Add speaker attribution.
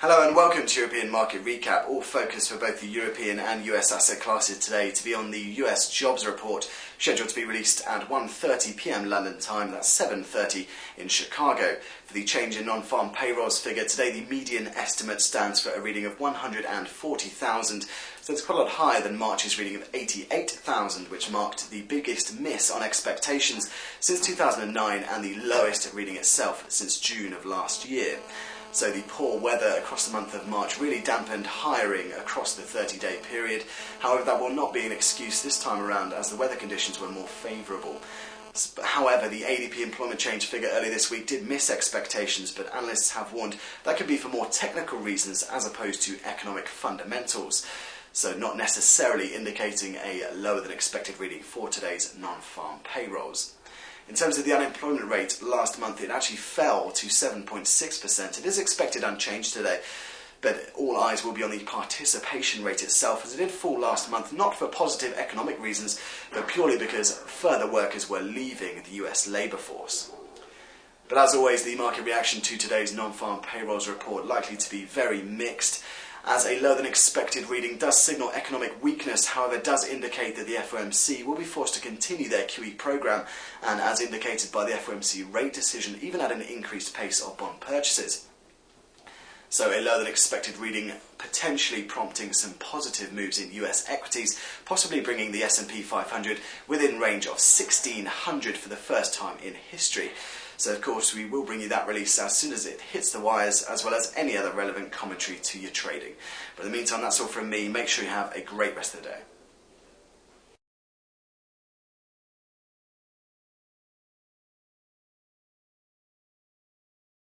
Speaker 1: Hello and welcome to European Market Recap, all focused for both the European and US asset classes today to be on the US jobs report, scheduled to be released at 1:30 PM London time, that's 7:30 in Chicago. For the change in non-farm payrolls figure, today the median estimate stands for a reading of 140,000, so it's quite a lot higher than March's reading of 88,000, which marked the biggest miss on expectations since 2009 and the lowest reading itself since June of last year. So the poor weather across the month of March really dampened hiring across the 30-day period. However, that will not be an excuse this time around as the weather conditions were more favourable. However, the ADP employment change figure earlier this week did miss expectations, but analysts have warned that could be for more technical reasons as opposed to economic fundamentals. So not necessarily indicating a lower than expected reading for today's non-farm payrolls. In terms of the unemployment rate, last month it actually fell to 7.6%. It is expected unchanged today, but all eyes will be on the participation rate itself, as it did fall last month, not for positive economic reasons, but purely because further workers were leaving the US labour force. But as always, the market reaction to today's non-farm payrolls report likely to be very mixed, as a lower than expected reading does signal economic weakness. However, it does indicate that the FOMC will be forced to continue their QE program, and as indicated by the FOMC rate decision, even at an increased pace of bond purchases. So a lower than expected reading potentially prompting some positive moves in US equities, possibly bringing the S&P 500 within range of 1600 for the first time in history. So of course we will bring you that release as soon as it hits the wires, as well as any other relevant commentary to your trading. But in the meantime, that's all from me. Make sure you have a great rest of the day.